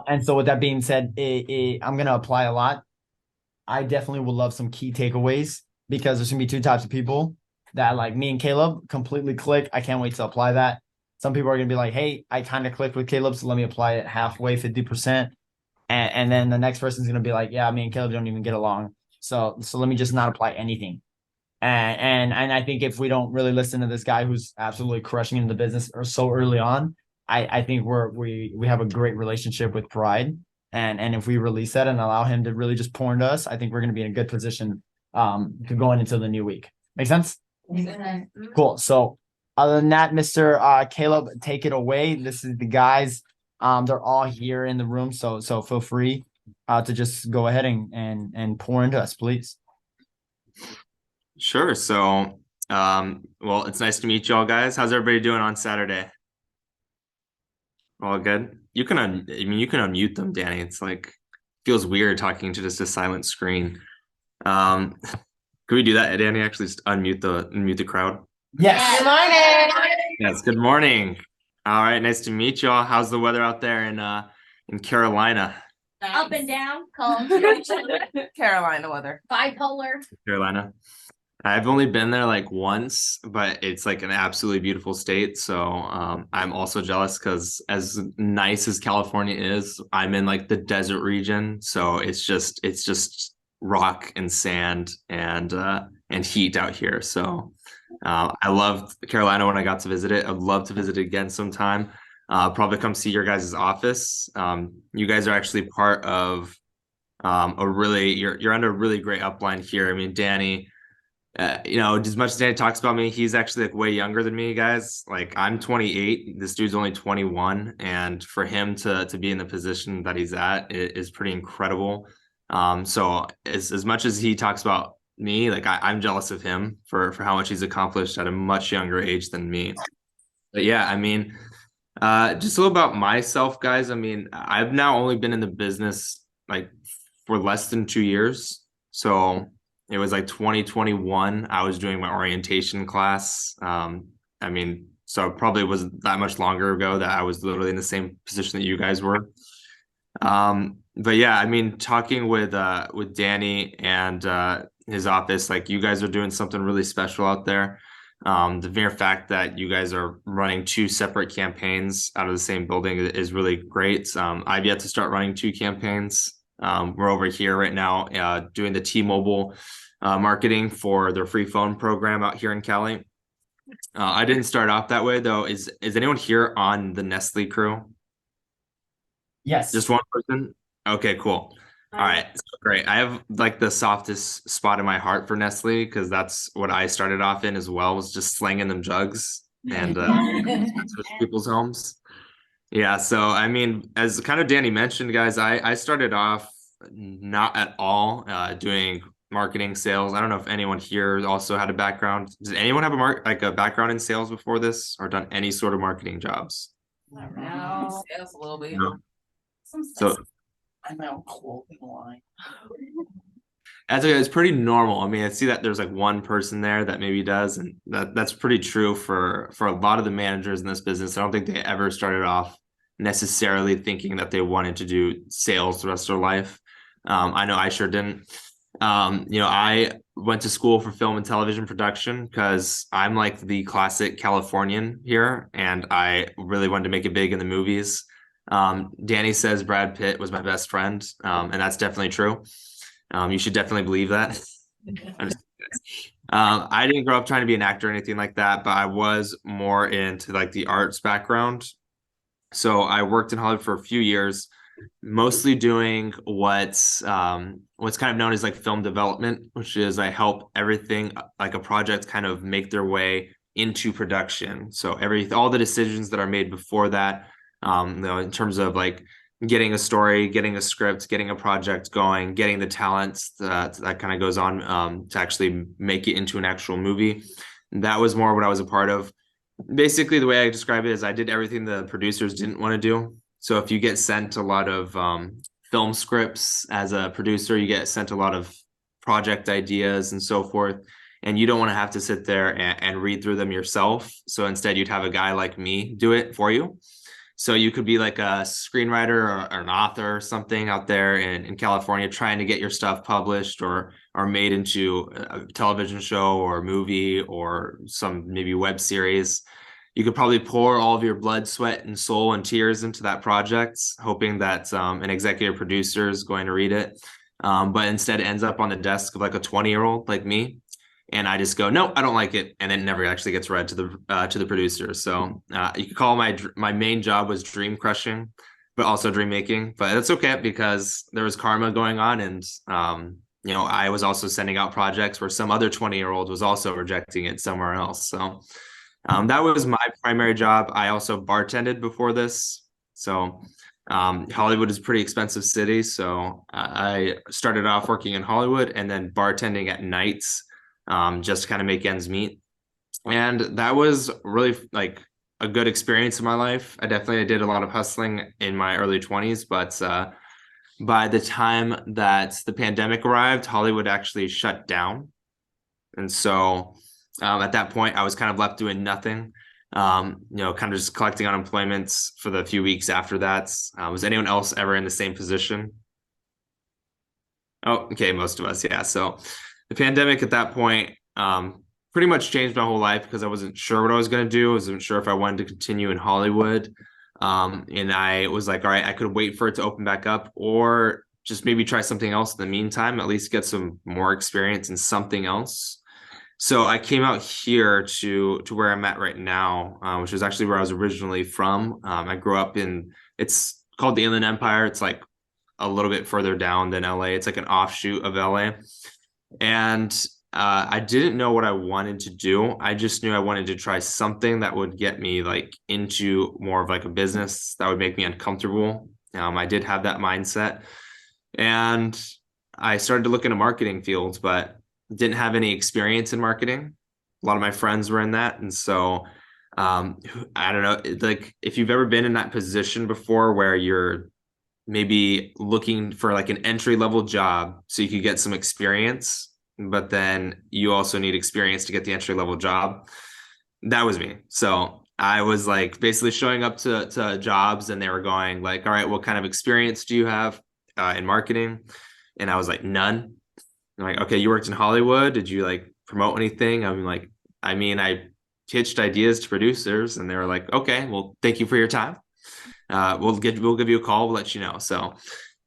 And so with that being said, I'm gonna apply a lot. I definitely would love some key takeaways because there's gonna be two types of people that like me and Caleb completely click. I can't wait to apply that. Some people are gonna be like, "Hey, I kind of clicked with Caleb, so let me apply it halfway, 50%." And then the next person's gonna be like, "Yeah, me and Caleb don't even get along, so let me just not apply anything." And I think if we don't really listen to this guy who's absolutely crushing in the business or so early on, I think we have a great relationship with Pride. And if we release that and allow him to really just pour into us, I think we're gonna be in a good position to going into the new week. Make sense? Cool. So other than that, Mr. Caleb, take it away. This is the guys. They're all here in the room, so feel free to just go ahead and pour into us, please. Sure. So, well, it's nice to meet you all, guys. How's everybody doing on Saturday? All good? I mean, you can unmute them, Danny. It's like feels weird talking to just a silent screen. Um, could we do that, Danny? Actually, just unmute the crowd. Yes. Good morning. Yes. Good morning. All right. Nice to meet you all. How's the weather out there in Carolina? Up and down, cold, Carolina weather. bipolar. Carolina. I've only been there like once, but it's like an absolutely beautiful state. So I'm also jealous because as nice as California is, I'm in like the desert region. So it's just rock and sand and heat out here. So I loved Carolina when I got to visit it. I'd love to visit it again sometime. Probably come see your guys' office. You guys are actually part of you're under a really great upline here. I mean, Danny, as much as Danny talks about me, he's actually like way younger than me, guys. Like I'm 28, this dude's only 21, and for him to be in the position that he's at is pretty incredible. So as much as he talks about me, like I'm jealous of him for how much he's accomplished at a much younger age than me. But yeah, I mean, just a little about myself, guys. I mean, I've now only been in the business like for less than 2 years. So it was like 2021. I was doing my orientation class. I mean, so it probably wasn't that much longer ago that I was literally in the same position that you guys were. But yeah, I mean, talking with Danny and his office, like you guys are doing something really special out there. The mere fact that you guys are running two separate campaigns out of the same building is really great. I've yet to start running two campaigns. We're over here right now doing the T-Mobile marketing for their free phone program out here in Cali. I didn't start off that way though. Is anyone here on the Nestle crew? Yes. Just one person? Okay, cool. All right, so great. I have like the softest spot in my heart for Nestle because that's what I started off in as well, was just slanging them jugs and to people's homes. Yeah, so I mean, as kind of Danny mentioned, guys, I started off not at all doing marketing sales. I don't know if anyone here also had a background. Does anyone have a background in sales before this or done any sort of marketing jobs? No, sales a little bit. No. Some So I know clothing line. that's okay. It's pretty normal. I mean, I see that there's like one person there that maybe does, and that's pretty true for a lot of the managers in this business. I don't think they ever started off necessarily thinking that they wanted to do sales the rest of their life. I know I sure didn't. I went to school for film and television production because I'm like the classic Californian here, and I really wanted to make it big in the movies. Danny says Brad Pitt was my best friend, and that's definitely true. You should definitely believe that. I didn't grow up trying to be an actor or anything like that, but I was more into like the arts background. So I worked in Hollywood for a few years, mostly doing what's kind of known as like film development, which is I help everything like a project kind of make their way into production. So all the decisions that are made before that, in terms of like getting a story, getting a script, getting a project going, getting the talents that kind of goes on to actually make it into an actual movie. That was more what I was a part of. Basically, the way I describe it is I did everything the producers didn't want to do. So if you get sent a lot of film scripts as a producer, you get sent a lot of project ideas and so forth, and you don't want to have to sit there and read through them yourself. So instead, you'd have a guy like me do it for you. So you could be like a screenwriter or an author or something out there in California trying to get your stuff published or made into a television show or movie or some maybe web series. You could probably pour all of your blood, sweat, and soul and tears into that project, hoping that an executive producer is going to read it. But instead it ends up on the desk of like a 20-year-old like me. And I just go, no, I don't like it, and it never actually gets read to the producer. So you could call my main job was dream crushing, but also dream making. But that's okay because there was karma going on, and I was also sending out projects where some other 20-year-old was also rejecting it somewhere else. So that was my primary job. I also bartended before this. So Hollywood is a pretty expensive city. So I started off working in Hollywood and then bartending at nights. Just to kind of make ends meet. And that was really like a good experience in my life. I definitely did a lot of hustling in my early 20s, but by the time that the pandemic arrived, Hollywood actually shut down. And so at that point, I was kind of left doing nothing, kind of just collecting unemployment for the few weeks after that. Was anyone else ever in the same position? Oh, okay, most of us, yeah. So the pandemic at that point pretty much changed my whole life because I wasn't sure what I was going to do. I wasn't sure if I wanted to continue in Hollywood. And I was like, all right, I could wait for it to open back up or just maybe try something else in the meantime, at least get some more experience in something else. So I came out here to where I'm at right now, which is actually where I was originally from. I grew up it's called the Inland Empire. It's like a little bit further down than LA. It's like an offshoot of LA. And I didn't know what I wanted to do. I just knew I wanted to try something that would get me like into more of like a business that would make me uncomfortable. I did have that mindset. And I started to look into marketing fields, but didn't have any experience in marketing. A lot of my friends were in that. And so I don't know, like if you've ever been in that position before where you're maybe looking for like an entry-level job so you could get some experience, but then you also need experience to get the entry-level job. That was me. So I was like basically showing up to jobs and they were going like, all right, what kind of experience do you have in marketing? And I was like, none. I'm like, okay, you worked in Hollywood. Did you like promote anything? I'm like, I pitched ideas to producers and they were like, okay, well, thank you for your time. We'll give you a call. We'll let you know. So,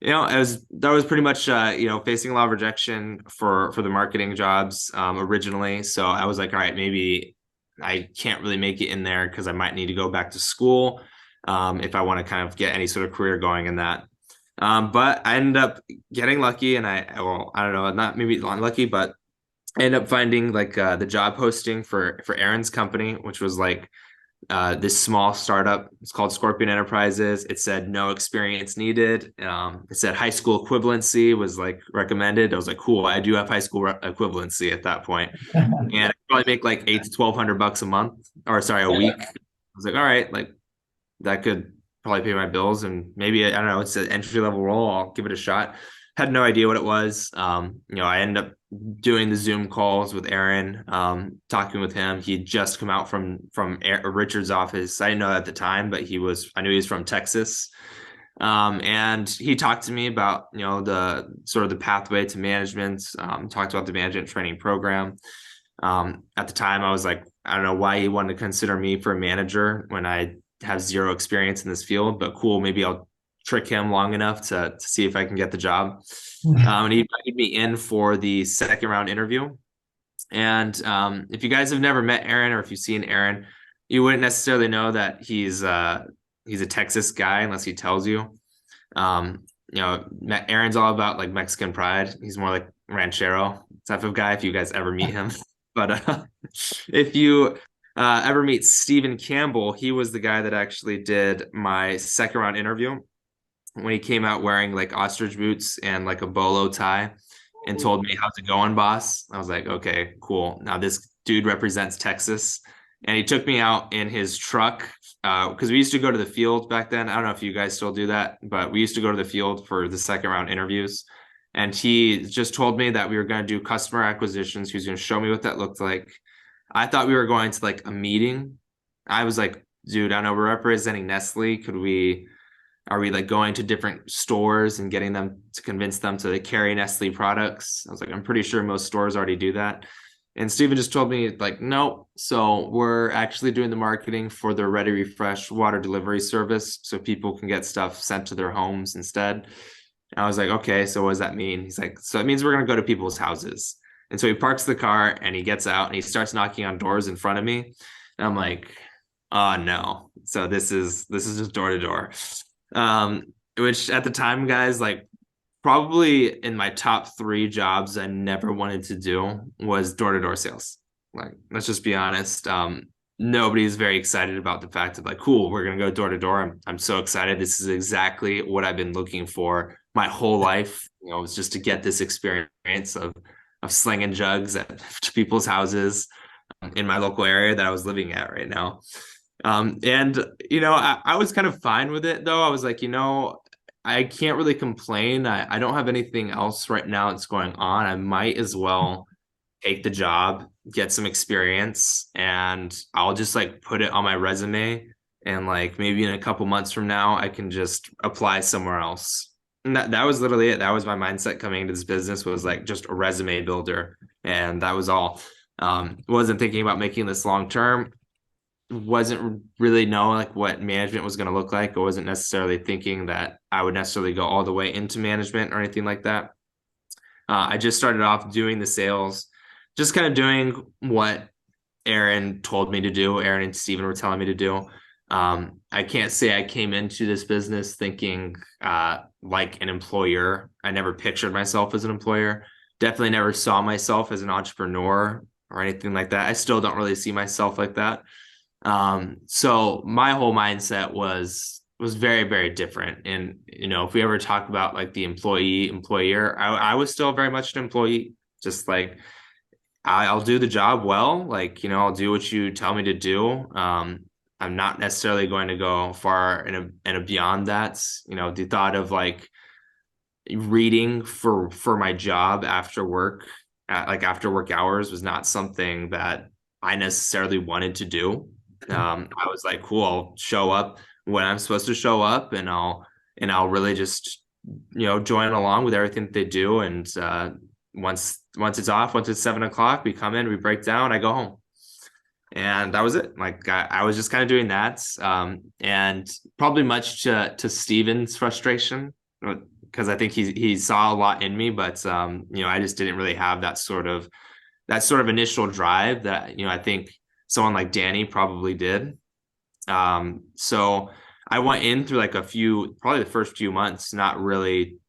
that was pretty much, facing a lot of rejection for the marketing jobs originally. So I was like, all right, maybe I can't really make it in there because I might need to go back to school if I want to kind of get any sort of career going in that. But I ended up getting lucky and I don't know, not maybe unlucky, but I ended up finding like the job posting for Aaron's company, which was like this small startup. It's called Scorpion Enterprises. It said no experience needed. It said high school equivalency was like recommended. I was like, cool, I do have high school equivalency at that point. And I probably make like $800 to $1,200 a month, or sorry, a week. I was like, all right, like that could probably pay my bills. And maybe, I don't know, it's an entry level role. I'll give it a shot. Had no idea what it was. I ended up doing the Zoom calls with Aaron, talking with him. He'd just come out from Richard's office. I didn't know at the time, but I knew he was from Texas. And he talked to me about, the sort of the pathway to management, talked about the management training program. At the time I was like, I don't know why he wanted to consider me for a manager when I have zero experience in this field, but cool. Maybe I'll trick him long enough to see if I can get the job. And he invited me in for the second round interview. And if you guys have never met Aaron or if you've seen Aaron, you wouldn't necessarily know that he's a Texas guy unless he tells you. Aaron's all about like Mexican pride. He's more like ranchero type of guy if you guys ever meet him. But if you ever meet Stephen Campbell, he was the guy that actually did my second round interview when he came out wearing like ostrich boots and like a bolo tie and told me, how's it going, boss? I was like, okay, cool. Now this dude represents Texas. And he took me out in his truck because we used to go to the field back then. I don't know if you guys still do that, but we used to go to the field for the second round interviews. And he just told me that we were going to do customer acquisitions. He was going to show me what that looked like. I thought we were going to like a meeting. I was like dude, I know we're representing Nestle. Are we like going to different stores and getting them to convince them to carry Nestle products? I was like, I'm pretty sure most stores already do that. And Steven just told me like, no. So we're actually doing the marketing for the Ready Refresh water delivery service, so people can get stuff sent to their homes instead. And I was like, okay, so what does that mean? He's like, so it means we're gonna go to people's houses. And so he parks the car and he gets out and he starts knocking on doors in front of me. And I'm like, oh no. So this is just door to door. Which at the time, guys, like probably in my top 3 jobs I never wanted to do was door-to-door sales. Like, let's just be honest. Nobody's very excited about the fact of like, cool, we're gonna go door to door. I'm so excited. This is exactly what I've been looking for my whole life. You know, it's just to get this experience of slinging jugs at to people's houses in my local area that I was living at right now. And you know, I was kind of fine with it though. I was like, you know, I can't really complain. I don't have anything else right now that's going on. I might as well take the job, get some experience, and I'll just like put it on my resume. And like maybe in a couple months from now, I can just apply somewhere else. And that was literally it. That was my mindset coming into this business, was like just a resume builder. And that was all. Wasn't thinking about making this long term. Wasn't really knowing like what management was going to look like. I wasn't necessarily thinking that I would necessarily go all the way into management or anything like that. I just started off doing the sales, just kind of doing what Aaron told me to do. Aaron and Steven were telling me to do. I can't say I came into this business thinking like an employer. I never pictured myself as an employer. Definitely never saw myself as an entrepreneur or anything like that. I still don't really see myself like that. So my whole mindset was very, very different. And, you know, if we ever talk about like the employer, I was still very much an employee, just like I'll do the job well. Like, you know, I'll do what you tell me to do. I'm not necessarily going to go far and beyond that. You know, the thought of like reading for my job after work, like after work hours, was not something that I necessarily wanted to do. I was like, cool, I'll show up when I'm supposed to show up, and I'll really just, you know, join along with everything that they do. And once it's off, once it's 7 o'clock, we come in, we break down, I go home. And that was it. Like I was just kind of doing that. And probably much to Steven's frustration, because I think he saw a lot in me, but you know, I just didn't really have that sort of initial drive that, you know, I think someone like Danny probably did. So I went in through like probably the first few months, not really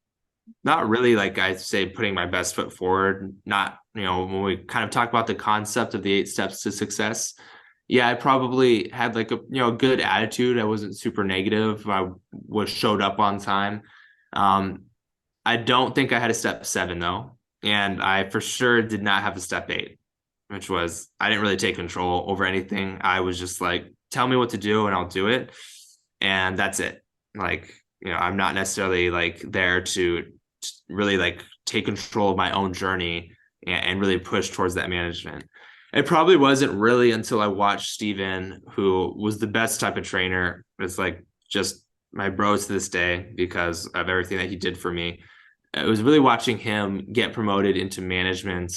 like I say putting my best foot forward. Not, you know, when we kind of talk about the concept of the 8 steps to success, yeah, I probably had like a, you know, good attitude. I wasn't super negative. I showed up on time. I don't think I had a step 7 though. And I for sure did not have a step 8, which was, I didn't really take control over anything. I was just like, tell me what to do and I'll do it. And that's it. Like, you know, I'm not necessarily like there to really like take control of my own journey and really push towards that management. It probably wasn't really until I watched Steven, who was the best type of trainer. It's like just my bro to this day because of everything that he did for me. It was really watching him get promoted into management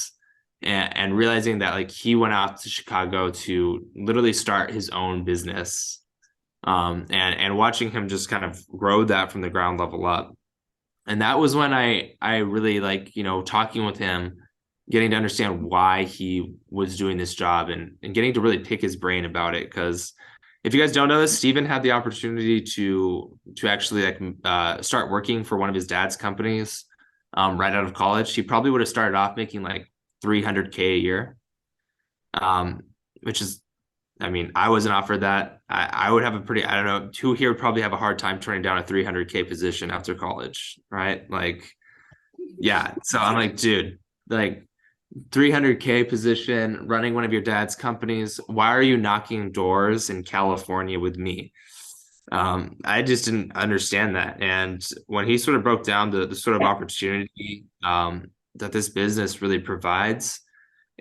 and realizing that like he went out to Chicago to literally start his own business. And watching him just kind of grow that from the ground level up. And that was when I really like, you know, talking with him, getting to understand why he was doing this job and getting to really pick his brain about it. Because if you guys don't know this, Steven had the opportunity to actually like start working for one of his dad's companies right out of college. He probably would have started off making like $300K a year, which is, I mean, I wasn't offered that. I would have a pretty, I don't know, who here would probably have a hard time turning down a $300K position after college, right? Like, yeah. So I'm like, dude, like $300K position, running one of your dad's companies. Why are you knocking doors in California with me? I just didn't understand that. And when he sort of broke down the sort of opportunity that this business really provides,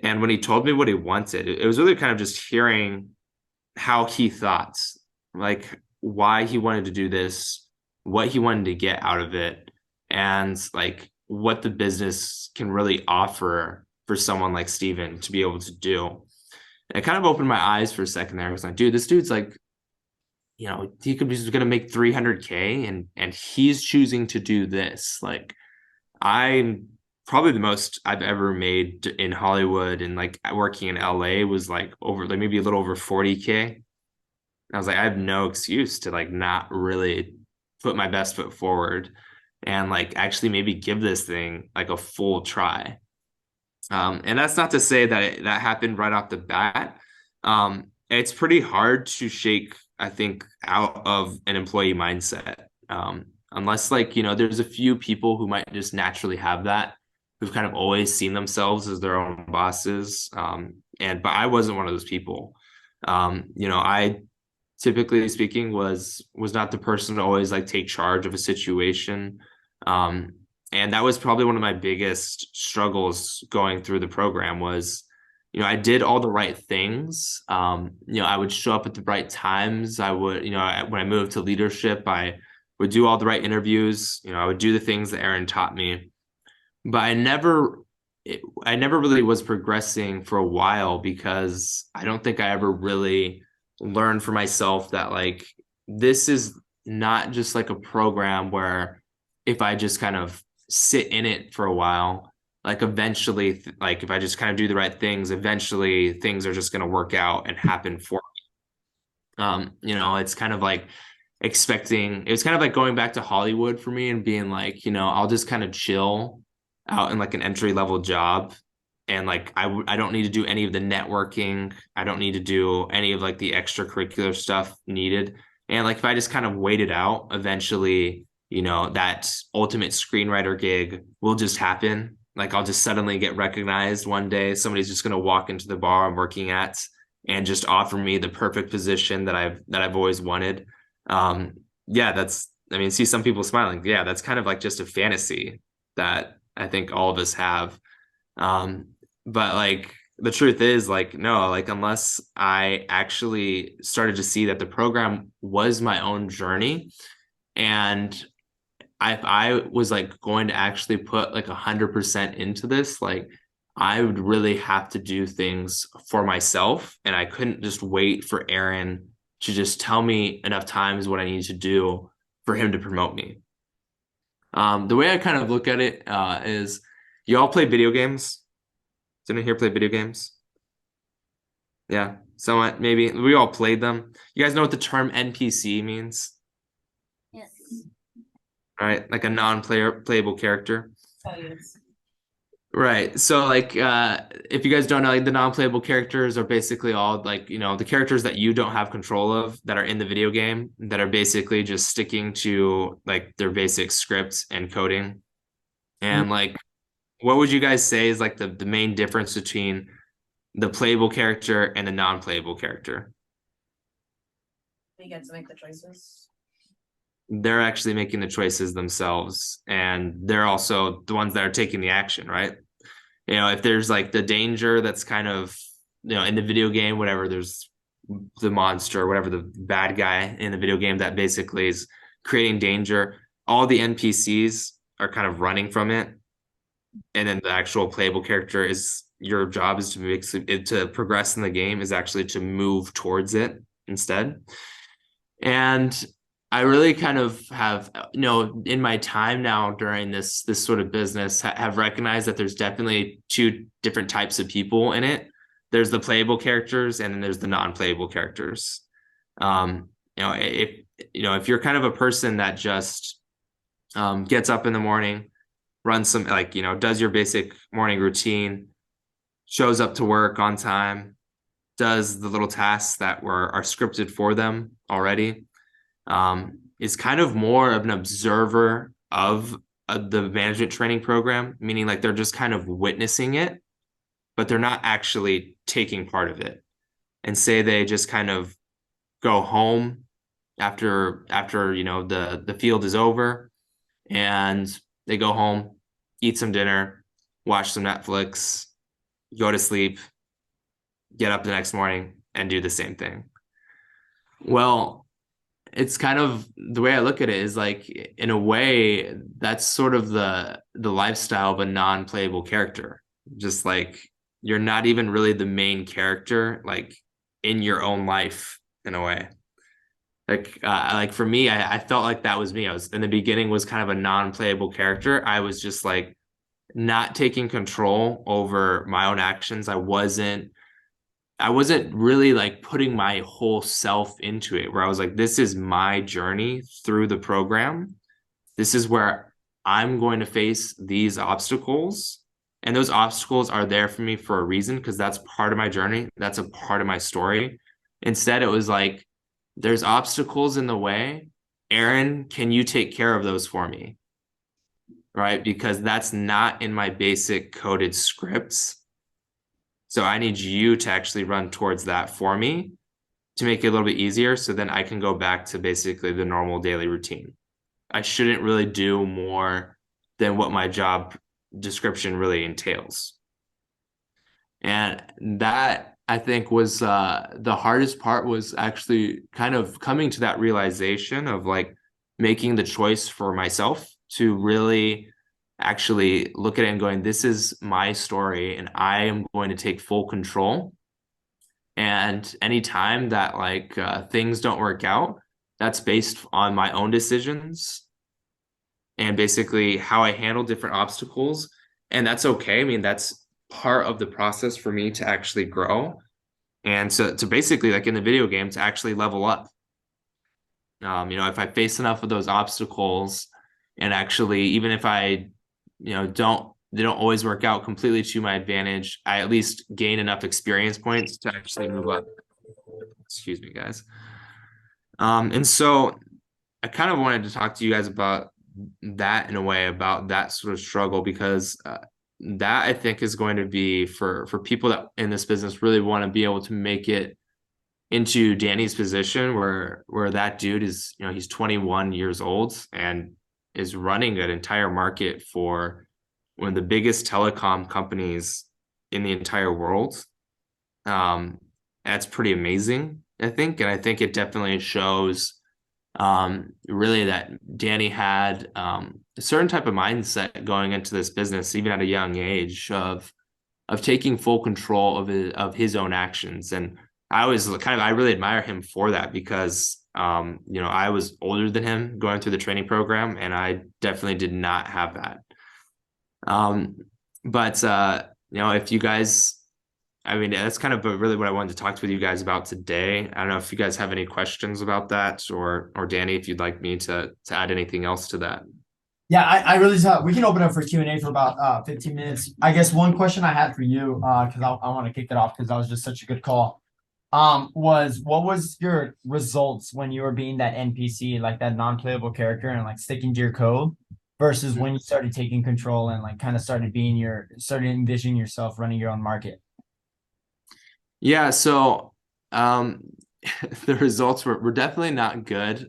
and when he told me what he wanted, it was really kind of just hearing how he thought. like why he wanted to do this, what he wanted to get out of it, and like what the business can really offer for someone like Steven to be able to do. And it kind of opened my eyes for a second there. I was like, dude, this dude's like, he could be just gonna make 300K and he's choosing to do this. Like, I'm probably the most I've ever made in Hollywood, and like working in LA was like over like maybe a little over 40K. I was like, I have no excuse to like not really put my best foot forward and like actually maybe give this thing like a full try. And that's not to say that that happened right off the bat. It's pretty hard to shake, I think, out of an employee mindset. Unless like, there's a few people who might just naturally have that, who've kind of always seen themselves as their own bosses. But I wasn't one of those people. I typically speaking was not the person to always like take charge of a situation. And that was probably one of my biggest struggles going through the program was, I did all the right things. I would show up at the right times. I would, when I moved to leadership, I would do all the right interviews. I would do the things that Aaron taught me, but I never really was progressing for a while because I don't think I ever really learned for myself that like, this is not just like a program where if I just kind of sit in it for a while, like eventually, like if I just kind of do the right things, eventually things are just going to work out and happen for me. It's kind of like it was kind of like going back to Hollywood for me and being like, I'll just kind of chill out in like an entry level job. And like, I don't need to do any of the networking. I don't need to do any of like the extracurricular stuff needed. And like, if I just kind of wait it out, eventually, that ultimate screenwriter gig will just happen. Like I'll just suddenly get recognized one day. Somebody's just going to walk into the bar I'm working at and just offer me the perfect position that I've always wanted. See some people smiling. Yeah, that's kind of like just a fantasy that I think all of us have. But like the truth is like, no, like unless I actually started to see that the program was my own journey and I was like going to actually put like 100% into this, like I would really have to do things for myself. And I couldn't just wait for Aaron to just tell me enough times what I need to do for him to promote me. The way I kind of look at it is you all play video games. Does anyone here play video games? Yeah, somewhat, maybe. We all played them. You guys know what the term NPC means? Yes. All right, like a non-playable character. Oh, yes. Right. So like if you guys don't know, like the non-playable characters are basically all like, the characters that you don't have control of that are in the video game that are basically just sticking to like their basic scripts and coding. And like what would you guys say is like the main difference between the playable character and the non-playable character? You get to make the choices. They're actually making the choices themselves, and they're also the ones that are taking the action, right? If there's like the danger that's kind of, in the video game, whatever, there's the monster, whatever, the bad guy in the video game that basically is creating danger. All the NPCs are kind of running from it. And then the actual playable character is your job is to progress in the game is actually to move towards it instead. And I really kind of have, in my time now during this sort of business, have recognized that there's definitely two different types of people in it. There's the playable characters and then there's the non-playable characters. If you're kind of a person that just gets up in the morning, runs some like, does your basic morning routine, shows up to work on time, does the little tasks that are scripted for them already, is kind of more of an observer of the management training program, meaning like they're just kind of witnessing it, but they're not actually taking part of it. And say they just kind of go home after the field is over, and they go home, eat some dinner, watch some Netflix, go to sleep, get up the next morning and do the same thing. Well, it's kind of the way I look at it is like, in a way, that's sort of the lifestyle of a non-playable character. Just like you're not even really the main character, like in your own life in a way. Like for me, I felt like that was me. I was in the beginning was kind of a non-playable character. I was just like not taking control over my own actions. I wasn't really like putting my whole self into it, where I was like, this is my journey through the program. This is where I'm going to face these obstacles. And those obstacles are there for me for a reason, because that's part of my journey. That's a part of my story. Instead, it was like, there's obstacles in the way. Aaron, can you take care of those for me? Right? Because that's not in my basic coded scripts. So I need you to actually run towards that for me to make it a little bit easier, so then I can go back to basically the normal daily routine. I shouldn't really do more than what my job description really entails. And that, I think, was the hardest part, was actually kind of coming to that realization of like making the choice for myself to really actually look at it and going, this is my story and I am going to take full control. And anytime that like things don't work out, that's based on my own decisions and basically how I handle different obstacles. And that's okay. I mean, that's part of the process for me to actually grow. And so to basically, like in the video game, to actually level up. If I face enough of those obstacles, and actually, even if I, they don't always work out completely to my advantage, I at least gain enough experience points to actually move up. Excuse me, guys. And so I kind of wanted to talk to you guys about that in a way, about that sort of struggle, because that I think is going to be for people that in this business really want to be able to make it into Danny's position, where that dude is, he's 21 years old and is running an entire market for one of the biggest telecom companies in the entire world. That's pretty amazing, I think. And I think it definitely shows really that Danny had a certain type of mindset going into this business, even at a young age, of taking full control of his own actions. And I really admire him for that, because I was older than him going through the training program, and I definitely did not have that. But if you guys, I mean, that's kind of really what I wanted to talk to you guys about today. I don't know if you guys have any questions about that, or Danny, if you'd like me to add anything else to that. Yeah, I really thought we can open up for Q&A for about 15 minutes. I guess one question I had for you, because I want to kick it off because that was just such a good call. Was what was your results when you were being that NPC, like that non-playable character, and like sticking to your code, versus when you started taking control and like kind of started envisioning yourself running your own market? Yeah, so the results were definitely not good.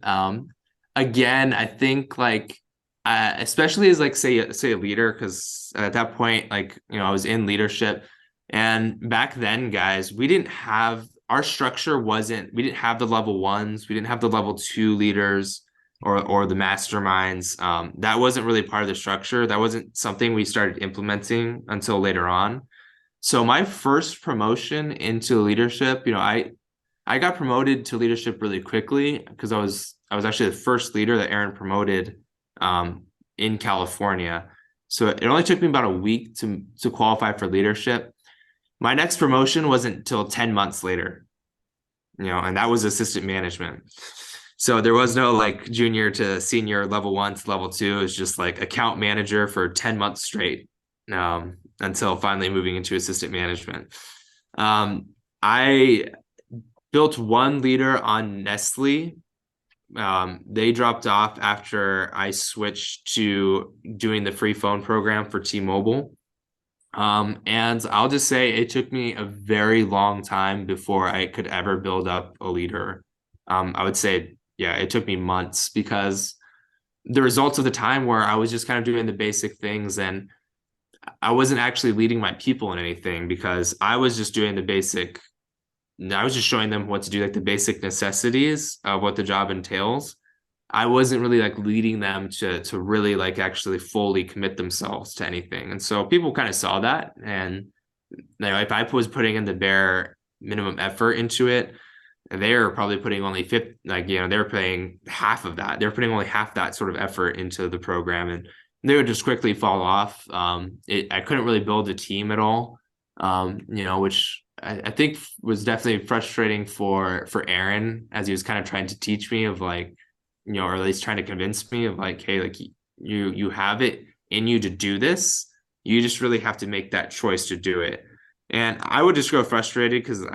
Again, I think like especially as like say a leader, because at that point, like I was in leadership, and back then, guys, we didn't have our structure. We didn't have the level 1s, we didn't have the level 2 leaders or the masterminds. That wasn't really part of the structure. That wasn't something we started implementing until later on. So my first promotion into leadership, I got promoted to leadership really quickly, because I was actually the first leader that Aaron promoted in California. So it only took me about a week to qualify for leadership. My next promotion wasn't until 10 months later, and that was assistant management. So there was no like junior to senior, level 1 to level 2. It was just like account manager for 10 months straight, until finally moving into assistant management. I built one leader on Nestle. They dropped off after I switched to doing the free phone program for T-Mobile. And I'll just say it took me a very long time before I could ever build up a leader. I would say, yeah, it took me months, because the results of the time where I was just kind of doing the basic things, and I wasn't actually leading my people in anything, because I was just doing the basic I was just showing them what to do, like the basic necessities of what the job entails. I wasn't really like leading them to really like actually fully commit themselves to anything. And so people kind of saw that. And if I was putting in the bare minimum effort into it, they're probably putting only fifth, like, they're paying half of that. They're putting only half that sort of effort into the program, and they would just quickly fall off. I couldn't really build a team at all, which I think was definitely frustrating for Aaron, as he was kind of trying to teach me of like, or at least trying to convince me of like, hey, like you have it in you to do this. You just really have to make that choice to do it. And I would just grow frustrated because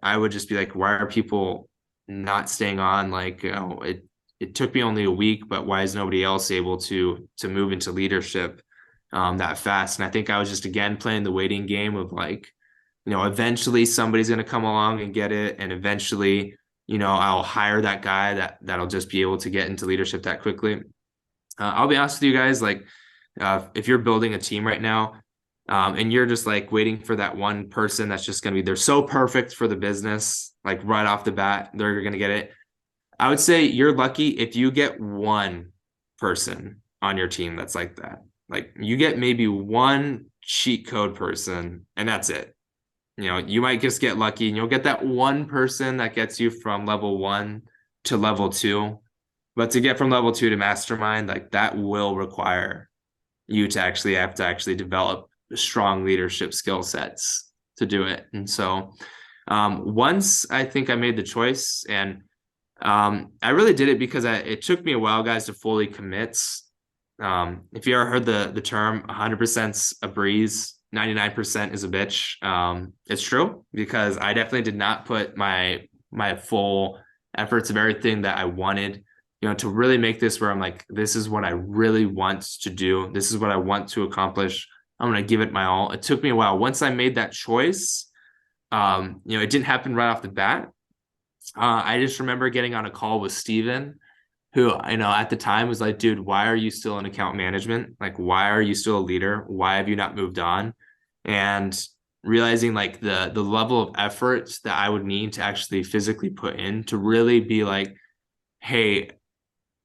I would just be like, why are people not staying on? Like, it took me only a week, but why is nobody else able to move into leadership that fast? And I think I was just again playing the waiting game of like, eventually somebody's gonna come along and get it, and eventually, I'll hire that guy that'll just be able to get into leadership that quickly. I'll be honest with you guys, like, if you're building a team right now, and you're just like waiting for that one person that's just going to be, they're so perfect for the business, like right off the bat, they're going to get it. I would say you're lucky if you get one person on your team that's like that. Like you get maybe one cheat code person, and that's it. You might just get lucky and you'll get that one person that gets you from level 1 to level 2. But to get from level 2 to mastermind, like that will require you to actually have to actually develop strong leadership skill sets to do it. And so once I think I made the choice, and I really did it because it took me a while, guys, to fully commit. If you ever heard the term 100%'s a breeze, 99% is a bitch. It's true, because I definitely did not put my full efforts of everything that I wanted, to really make this where I'm like, this is what I really want to do. This is what I want to accomplish. I'm going to give it my all. It took me a while. Once I made that choice, it didn't happen right off the bat. I just remember getting on a call with Steven, who, at the time was like, dude, why are you still in account management? Like, why are you still a leader? Why have you not moved on? And realizing like the level of effort that I would need to actually physically put in to really be like, hey,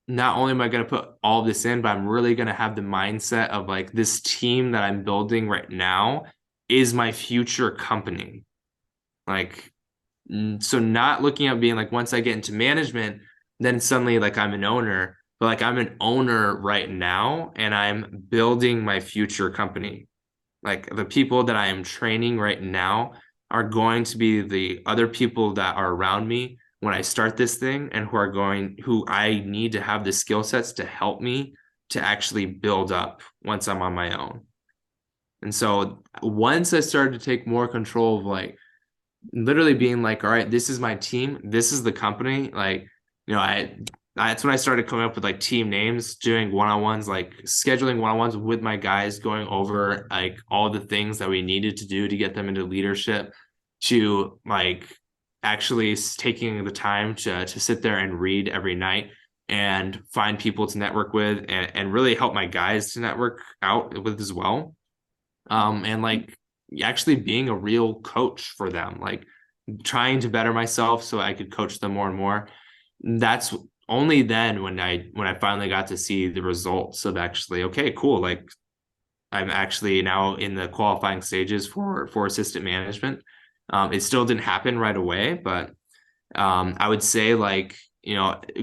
not only am I going to put all of this in, but I'm really going to have the mindset of like, this team that I'm building right now is my future company. Like, so not looking at being like, once I get into management, then suddenly like I'm an owner, but like I'm an owner right now and I'm building my future company. Like the people that I am training right now are going to be the other people that are around me when I start this thing, and who I need to have the skill sets to help me to actually build up once I'm on my own. And so once I started to take more control of like literally being like, all right, this is my team, this is the company, like, that's when I started coming up with like team names, doing one-on-ones, like scheduling one-on-ones with my guys, going over like all the things that we needed to do to get them into leadership, to like actually taking the time to sit there and read every night and find people to network with, and really help my guys to network out with as well. And like actually being a real coach for them, like trying to better myself so I could coach them more and more. That's only then when I finally got to see the results of actually, okay, cool. Like I'm actually now in the qualifying stages for assistant management. It still didn't happen right away, but I would say like,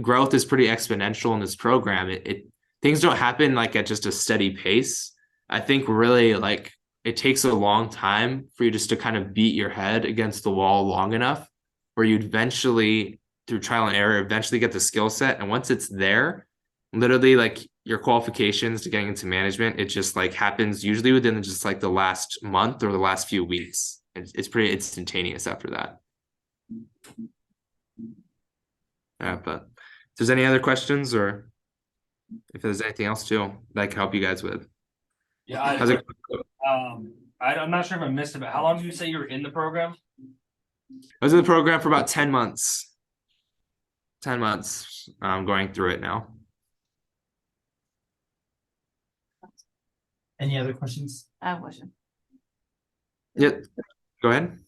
growth is pretty exponential in this program. It things don't happen like at just a steady pace. I think really like it takes a long time for you just to kind of beat your head against the wall long enough where you eventually, through trial and error, eventually get the skill set. And once it's there, literally like your qualifications to getting into management, it just like happens usually within just like the last month or the last few weeks. It's pretty instantaneous after that. But if there's any other questions, or if there's anything else too that I can help you guys with. Yeah, How's it? I'm not sure if I missed it, but how long did you say you were in the program? I was in the program for about 10 months. 10 months. I'm going through it now. Any other questions? I have a question. Yep. Go ahead.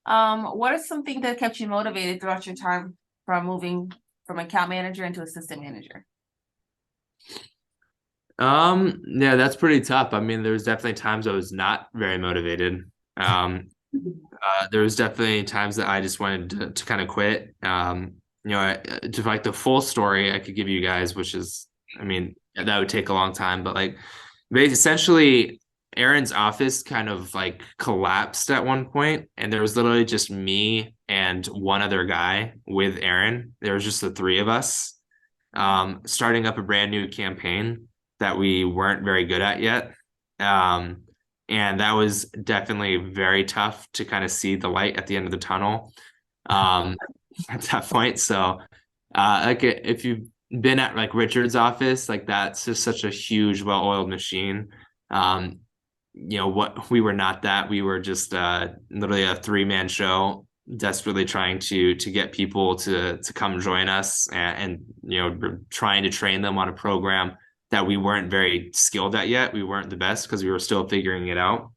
What is something that kept you motivated throughout your time from moving from account manager into assistant manager? Yeah, that's pretty tough. I mean, there was definitely times I was not very motivated. There was definitely times that I just wanted to kind of quit. To like the full story I could give you guys, which is, I mean, that would take a long time, but like, essentially, Aaron's office kind of like collapsed at one point, and there was literally just me and one other guy with Aaron. There was just the three of us, starting up a brand new campaign that we weren't very good at yet. And that was definitely very tough to kind of see the light at the end of the tunnel at that point. So, like if you've been at like Richard's office, like that's just such a huge, well-oiled machine. What we were not that. We were just literally a three-man show, desperately trying to get people to come join us, and trying to train them on a program that we weren't very skilled at yet. We weren't the best because we were still figuring it out.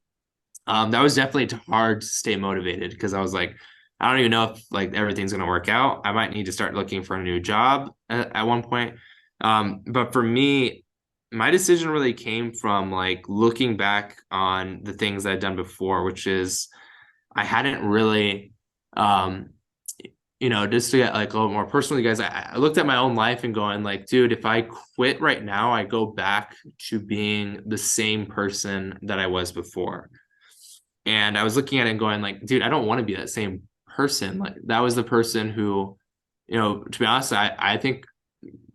That was definitely hard to stay motivated because I was like, I don't even know if like everything's going to work out. I might need to start looking for a new job at one point. But for me, my decision really came from like looking back on the things I'd done before, which is I hadn't really, just to get like a little more personal, you guys, I looked at my own life and going like, dude, if I quit right now, I go back to being the same person that I was before. And I was looking at it and going like, dude, I don't want to be that same person. Like that was the person who, to be honest, I think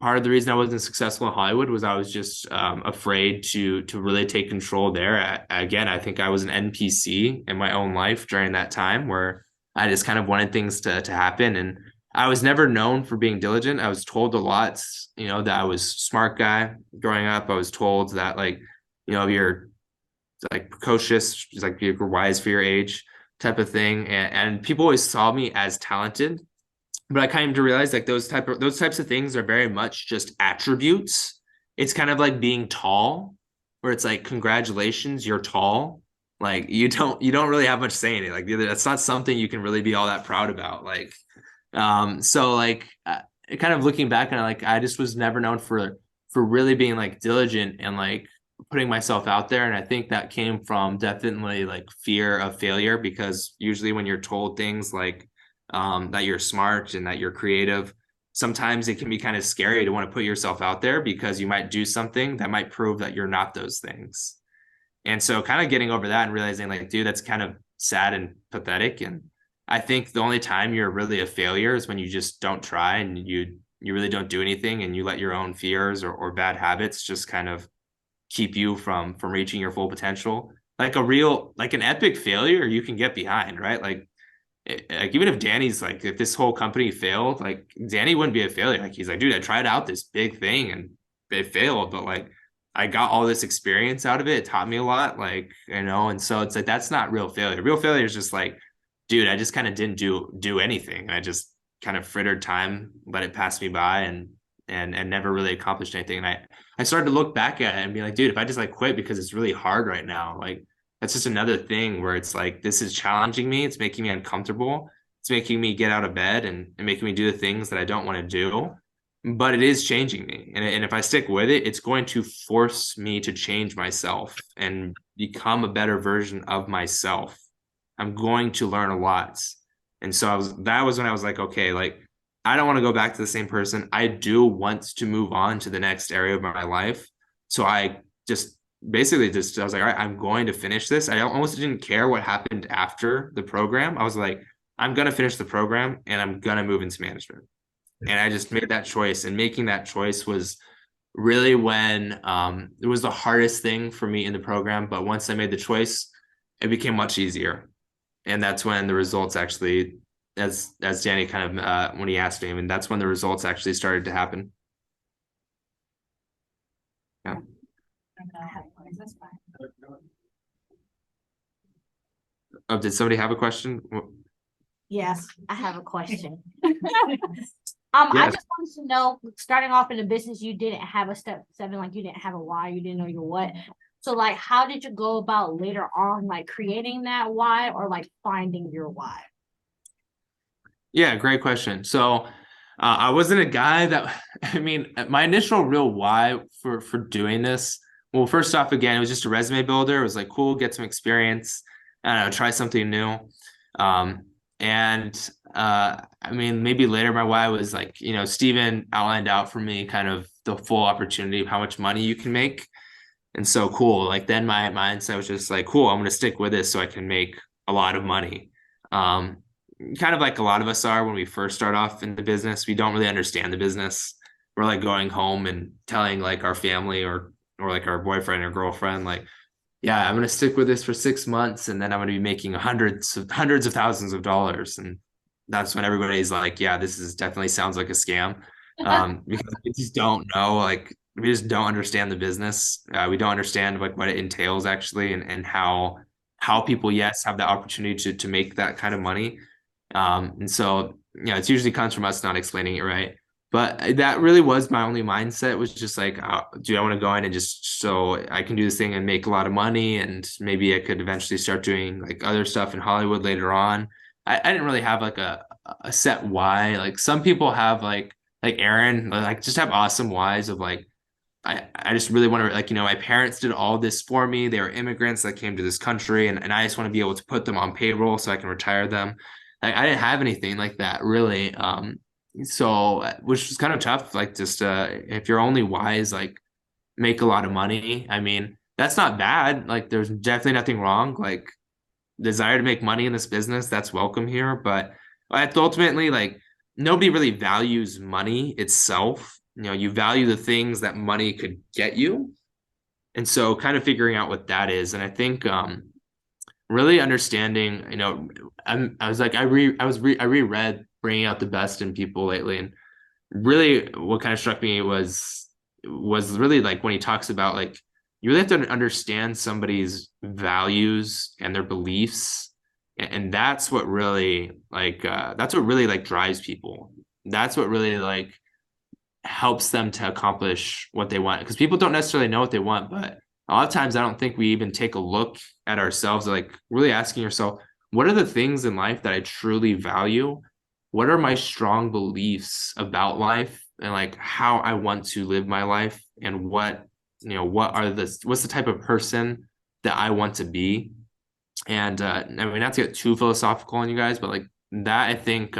part of the reason I wasn't successful in Hollywood was I was just afraid to really take control there. Again, I think I was an NPC in my own life during that time where I just kind of wanted things to happen. And I was never known for being diligent. I was told a lot, that I was a smart guy growing up. I was told that like, you're like precocious, like you're wise for your age type of thing. And people always saw me as talented. But I came to realize like those types of things are very much just attributes. It's kind of like being tall, where it's like, congratulations, you're tall. Like you don't really have much say in it. Like that's not something you can really be all that proud about. Like, so like kind of looking back and like I just was never known for really being like diligent and like putting myself out there. And I think that came from definitely like fear of failure, because usually when you're told things like that you're smart and that you're creative, sometimes it can be kind of scary to want to put yourself out there because you might do something that might prove that you're not those things. And so kind of getting over that and realizing like, dude, that's kind of sad and pathetic. And I think the only time you're really a failure is when you just don't try and you really don't do anything and you let your own fears or bad habits just kind of keep you from reaching your full potential. Like an epic failure you can get behind, right? Like even if Danny's like, if this whole company failed, like Danny wouldn't be a failure. Like he's like, dude, I tried out this big thing and it failed, but like I got all this experience out of it. It taught me a lot, like, and so it's like, that's not real failure. Real failure is just like, dude, I just kind of didn't do anything. I just kind of frittered time, let it pass me by and never really accomplished anything. And I started to look back at it and be like, dude, if I just like quit because it's really hard right now, like that's just another thing where it's like, this is challenging me. It's making me uncomfortable. It's making me get out of bed and making me do the things that I don't want to do. But it is changing me. And if I stick with it, it's going to force me to change myself and become a better version of myself. I'm going to learn a lot. And so that was when I was like, okay, like, I don't want to go back to the same person. I do want to move on to the next area of my life. So I just basically I was like, all right, I'm going to finish this. I almost didn't care what happened after the program. I was like, I'm going to finish the program and I'm going to move into management. And I just made that choice, and making that choice was really when it was the hardest thing for me in the program. But once I made the choice, it became much easier. And that's when the results actually, as Danny kind of, when he asked me, and that's when the results actually started to happen. Yeah. Oh, did somebody have a question? Yes, I have a question. Yeah. I just wanted to know, starting off in the business, you didn't have a step 7, like you didn't have a why, you didn't know your what. So like, how did you go about later on, like creating that why or like finding your why? Yeah, great question. So, I wasn't a guy that, I mean, my initial real why for doing this, well, first off, again, it was just a resume builder. It was like, cool, get some experience, I don't know, try something new. And I mean, maybe later my why was like, Steven outlined out for me kind of the full opportunity of how much money you can make. And so cool. Like then my mindset was just like, cool, I'm gonna stick with this so I can make a lot of money. Um, Kind of like a lot of us are when we first start off in the business, we don't really understand the business. We're like going home and telling like our family or like our boyfriend or girlfriend, like, yeah, I'm gonna stick with this for 6 months and then I'm gonna be making hundreds of thousands of dollars. And that's when everybody's like, yeah, this is definitely sounds like a scam. Because we just don't know, like we just don't understand the business. We don't understand like what it entails actually and how people, yes, have the opportunity to make that kind of money. And so, it's usually comes from us not explaining it right. But that really was my only mindset was just like, do I want to go in and just so I can do this thing and make a lot of money and maybe I could eventually start doing like other stuff in Hollywood later on. I didn't really have like a set why. Like some people have like Aaron, like just have awesome whys of like, I just really want to like, my parents did all this for me. They were immigrants that came to this country and I just want to be able to put them on payroll so I can retire them. I didn't have anything like that really. So which was kind of tough. Like just if you're only wise, like make a lot of money. I mean, that's not bad. Like there's definitely nothing wrong. Like desire to make money in this business, that's welcome here. But ultimately, like nobody really values money itself. You value the things that money could get you. And so kind of figuring out what that is. And I think really understanding, I reread Bringing Out the Best in People lately, and really what kind of struck me was really like when he talks about like you really have to understand somebody's values and their beliefs, and that's what really like drives people. That's what really like helps them to accomplish what they want because people don't necessarily know what they want, but a lot of times I don't think we even take a look at ourselves, like really asking yourself, what are the things in life that I truly value? What are my strong beliefs about life and like how I want to live my life and what's the type of person that I want to be? And I mean, not to get too philosophical on you guys, but like that I think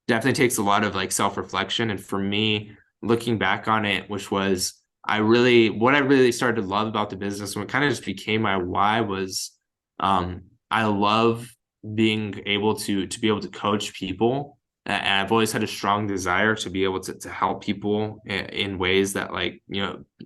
definitely takes a lot of like self-reflection. And for me, looking back on it, which was what I really started to love about the business and what kind of just became my why was I love being able to be able to coach people. And I've always had a strong desire to be able to help people in ways that like,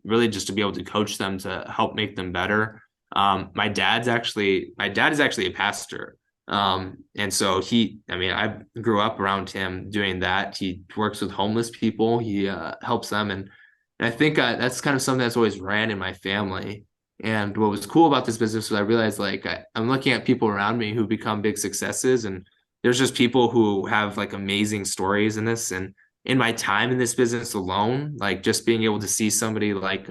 really just to be able to coach them to help make them better. My dad is actually a pastor. And so I grew up around him doing that. He works with homeless people. He helps them. And I think that's kind of something that's always ran in my family. And what was cool about this business was I realized like I'm looking at people around me who become big successes, and there's just people who have like amazing stories in this. And in my time in this business alone, like just being able to see somebody like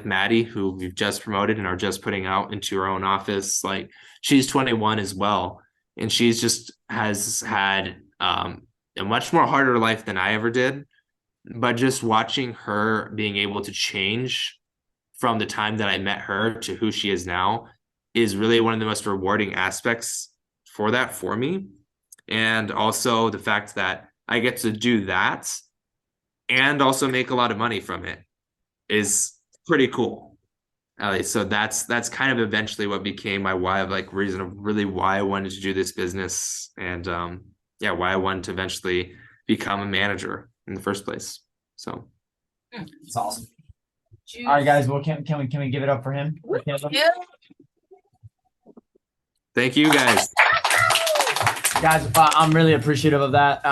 Maddie, who we've just promoted and are just putting out into her own office, like she's 21 as well, and she's just has had a much more harder life than I ever did. But just watching her being able to change from the time that I met her to who she is now is really one of the most rewarding aspects for me. And also the fact that I get to do that and also make a lot of money from it is pretty cool. So that's kind of eventually what became my why of like reason of really why I wanted to do this business and why I wanted to eventually become a manager in the first place. So It's awesome. All right, guys. Well, can we give it up for him? For Caleb? Yeah. thank you guys. Guys, I'm really appreciative of that.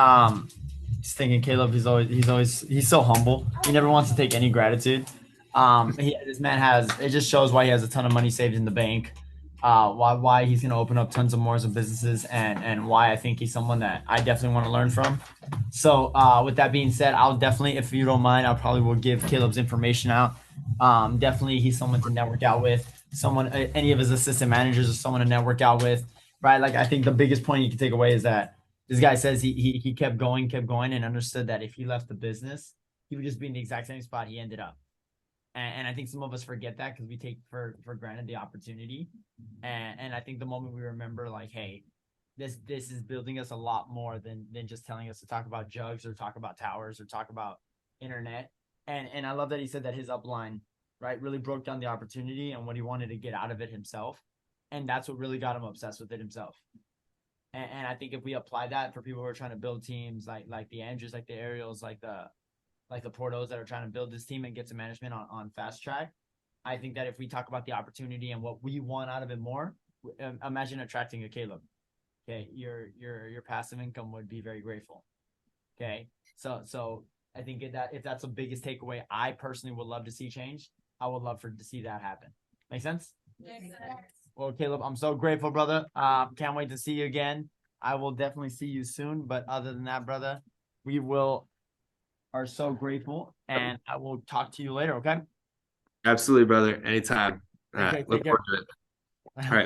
Just thinking Caleb, he's so humble. He never wants to take any gratitude. This man it just shows why he has a ton of money saved in the bank. Why he's gonna open up tons of more of businesses and why I think he's someone that I definitely want to learn from. So with that being said, I'll definitely, if you don't mind, I'll probably will give Caleb's information out. Definitely he's someone to network out with, any of his assistant managers or someone to network out with, right? Like I think the biggest point you can take away is that This guy says he kept going, and understood that if he left the business, he would just be in the exact same spot he ended up. And I think some of us forget that because we take for granted the opportunity. And I think the moment we remember, like, hey, this is building us a lot more than just telling us to talk about jugs or talk about towers or talk about internet. And I love that he said that his upline, right, really broke down the opportunity and what he wanted to get out of it himself. And that's what really got him obsessed with it himself. And I think if we apply that for people who are trying to build teams like the Andrews, like the Ariels, like the Portos that are trying to build this team and get some management on fast track, I think that if we talk about the opportunity and what we want out of it more, imagine attracting a Caleb. Okay, your passive income would be very grateful. Okay, so I think if that's the biggest takeaway, I personally would love to see change. I would love to see that happen. Make sense? Well, Caleb, I'm so grateful, brother. Can't wait to see you again. I will definitely see you soon. But other than that, brother, we are so grateful, and I will talk to you later. Okay. Absolutely, brother. Anytime. Okay, Look take care. forward to it. All right.